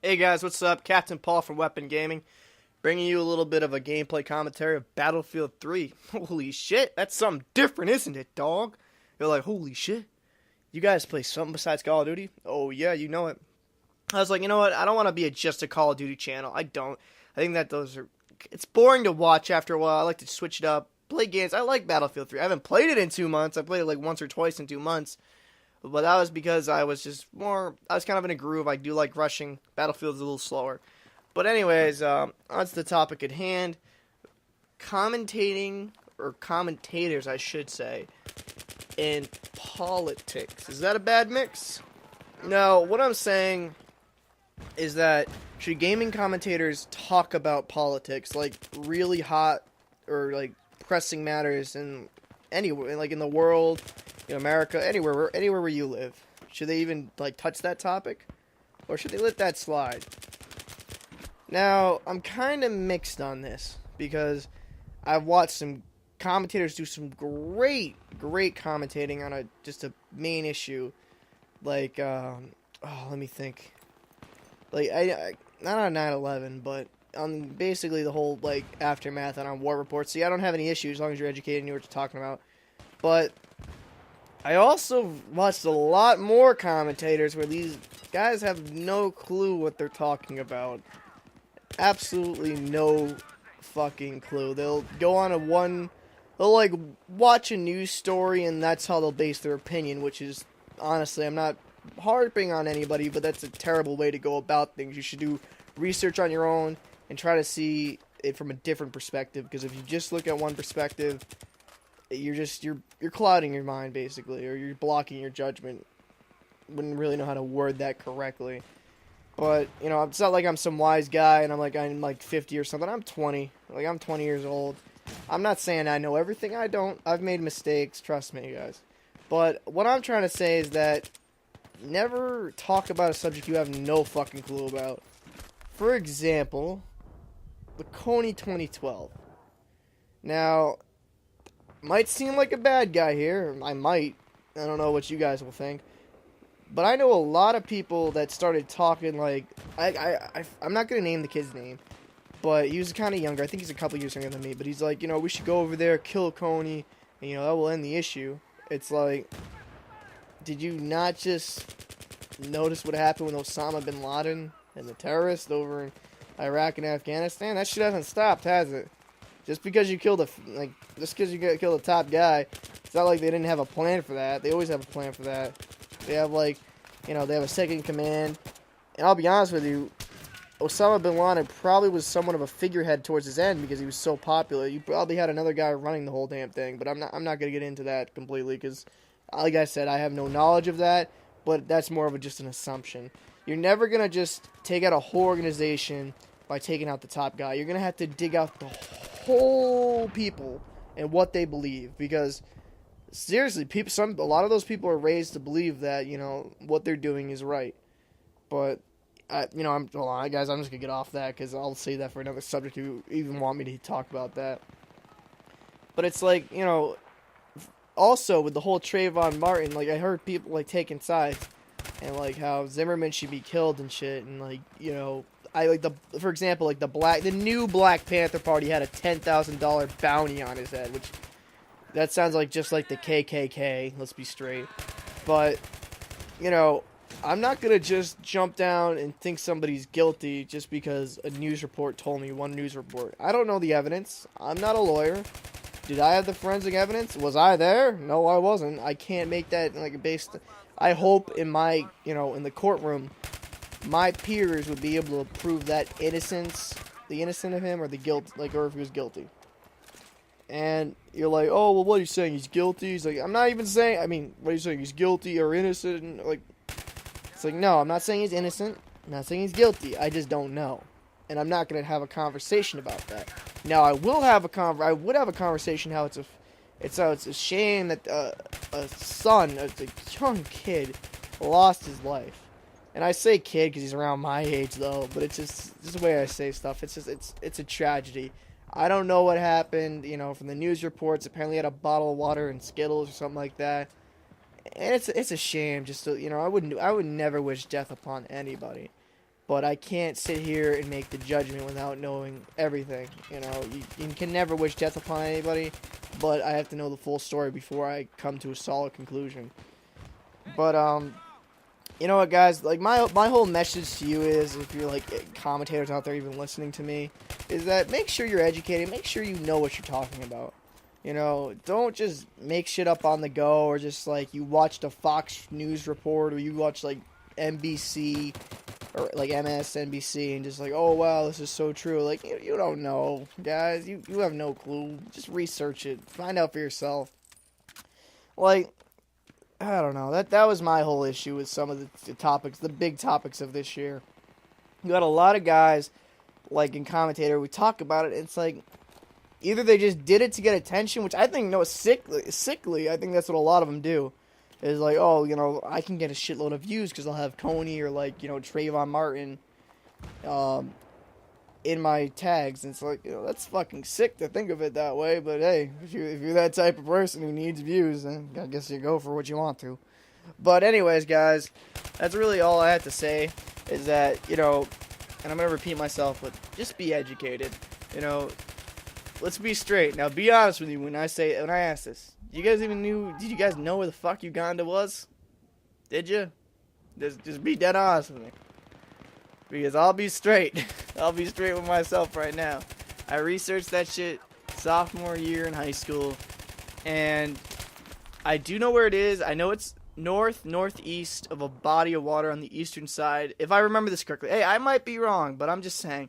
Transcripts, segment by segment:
Hey guys, what's up? Captain Paul from WeaPwNGaMiNG, bringing you a little bit of a gameplay commentary of Battlefield 3. Holy shit, that's something different, isn't it, dog? You're like, holy shit, you guys play something besides Call of Duty? Oh yeah, you know it. I was like, you know what, I don't want to be just a Call of Duty channel. I don't. I think that it's boring to watch after a while. I like to switch it up, play games. I like Battlefield 3. I haven't played it in 2 months. I played it like once or twice in 2 months. But that was because I was kind of in a groove. I do like rushing. Battlefield's a little slower. But anyways, on to the topic at hand. Commentating, or commentators, I should say, in politics. Is that a bad mix? No, what I'm saying is that should gaming commentators talk about politics, like really hot or like pressing matters in anywhere, like in the world, in America, anywhere where you live? Should they even like touch that topic, or should they let that slide? Now, I'm kind of mixed on this because I've watched some commentators do some great commentating on just a main issue, like let me think, like I not on 9/11, but on basically the whole like aftermath and on war reports. See, I don't have any issues as long as you're educated and you know what you're talking about, but I also watched a lot more commentators where these guys have no clue what they're talking about. Absolutely no fucking clue. They'll go on they'll like watch a news story and that's how they'll base their opinion, which is, honestly, I'm not harping on anybody, but that's a terrible way to go about things. You should do research on your own and try to see it from a different perspective, because if you just look at one perspective, you're clouding your mind basically, or you're blocking your judgment. Wouldn't really know how to word that correctly. But, you know, it's not like I'm some wise guy and I'm like 50 or something. I'm 20. Like, I'm 20 years old. I'm not saying I know everything. I don't. I've made mistakes. Trust me, guys. But what I'm trying to say is that never talk about a subject you have no fucking clue about. For example, the Coney 2012. Now, might seem like a bad guy here. I might. I don't know what you guys will think. But I know a lot of people that started talking like... I'm not going to name the kid's name, but he was kind of younger. I think he's a couple years younger than me. But he's like, you know, we should go over there, kill Coney, and, you know, that will end the issue. It's like, did you not just notice what happened with Osama bin Laden and the terrorists over in Iraq and Afghanistan? That shit hasn't stopped, has it? Just because you killed killed a top guy, it's not like they didn't have a plan for that. They always have a plan for that. They have, like, you know, they have a second in command. And I'll be honest with you, Osama bin Laden probably was somewhat of a figurehead towards his end because he was so popular. You probably had another guy running the whole damn thing, but I'm not going to get into that completely because, like I said, I have no knowledge of that, but that's more of just an assumption. You're never going to just take out a whole organization by taking out the top guy. You're going to have to dig out the whole people and what they believe, because seriously, a lot of those people are raised to believe that, you know, what they're doing is right. But, hold on, guys, I'm just going to get off that because I'll save that for another subject if you even want me to talk about that. But it's like, you know, also with the whole Trayvon Martin, like, I heard people, like, taking sides and, like, how Zimmerman should be killed and shit, and, like, you know, for example, like, the new Black Panther Party had a $10,000 bounty on his head, which... that sounds like just like the KKK, let's be straight. But, you know, I'm not going to just jump down and think somebody's guilty just because a news report told me, one news report. I don't know the evidence. I'm not a lawyer. Did I have the forensic evidence? Was I there? No, I wasn't. I can't make that, like, based... I hope in my, you know, in the courtroom, my peers would be able to prove that innocence, the innocent of him, or the guilt, like, or if he was guilty. And you're like, oh, well, what are you saying? He's guilty? He's like, I'm not even saying, what are you saying? He's guilty or innocent? And like, it's like, no, I'm not saying he's innocent. I'm not saying he's guilty. I just don't know. And I'm not going to have a conversation about that. Now, I would have a conversation how it's a shame that a son, a young kid, lost his life. And I say kid because he's around my age, though, but it's just the way I say stuff. It's a tragedy. I don't know what happened, you know, from the news reports. Apparently he had a bottle of water and Skittles or something like that. And it's a shame, just to, you know, I would never wish death upon anybody. but I can't sit here and make the judgment without knowing everything. You know, you can never wish death upon anybody, but I have to know the full story before I come to a solid conclusion. But, you know what, guys? Like, my whole message to you is, if you're, like, commentators out there even listening to me, is that make sure you're educated. Make sure you know what you're talking about. You know, don't just make shit up on the go, or just, like, you watched a Fox News report, or you watch, like, NBC, or, like, MSNBC, and just, like, oh, wow, this is so true. Like, you don't know, guys. You have no clue. Just research it. Find out for yourself. Like, I don't know. That was my whole issue with some of the topics, the big topics of this year. You got a lot of guys, like in Commentator, we talk about it, and it's like, either they just did it to get attention, which I think, no, sickly. I think that's what a lot of them do. Is like, oh, you know, I can get a shitload of views because I'll have Coney or, like, you know, Trayvon Martin in my tags. And it's like, you know, that's fucking sick to think of it that way. But hey, if you're that type of person who needs views, then I guess you go for what you want to. But anyways, guys, that's really all I have to say, is that, you know, and I'm going to repeat myself, but just be educated. You know, let's be straight. Now, be honest with you when I ask this. Did you guys know where the fuck Uganda was? Did you? Just be dead honest with me. Because I'll be straight. I'll be straight with myself right now. I researched that shit sophomore year in high school. And I do know where it is. I know it's northeast of a body of water on the eastern side. If I remember this correctly. Hey, I might be wrong, but I'm just saying.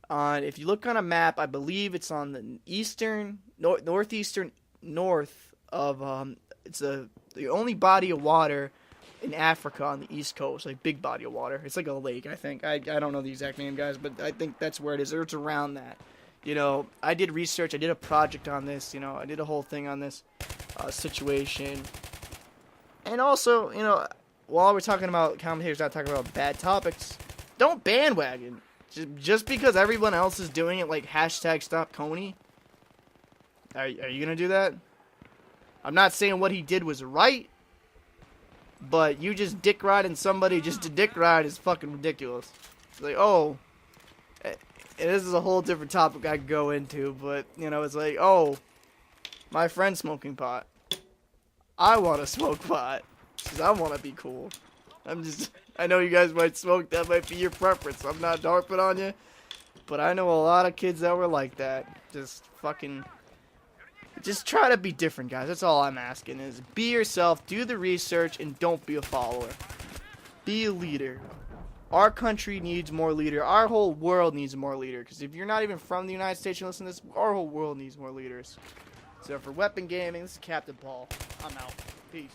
If you look on a map, I believe it's on the northeastern north of it's the only body of water in Africa on the east coast, like big body of water. It's like a lake, I think. I don't know the exact name, guys, but I think that's where it is, or it's around that. You know, I did research, I did a project on this, you know, I did a whole thing on this situation. And also, you know, while we're talking about commentators not talking about bad topics, don't bandwagon. Just because everyone else is doing it, like hashtag stop Coney. Are you gonna do that? I'm not saying what he did was right, but you just dick riding somebody just to dick ride is fucking ridiculous. It's like, oh, and this is a whole different topic I could go into, but, you know, it's like, oh, my friend's smoking pot. I want to smoke pot, because I want to be cool. I know you guys might smoke, that might be your preference. I'm not harping on you, but I know a lot of kids that were like that. Just try to be different, guys. That's all I'm asking, is be yourself, do the research, and don't be a follower. Be a leader. Our country needs more leader. Our whole world needs more leader. Because if you're not even from the United States and listen to this, our whole world needs more leaders. So for Weapon Gaming, this is Captain Paul. I'm out. Peace.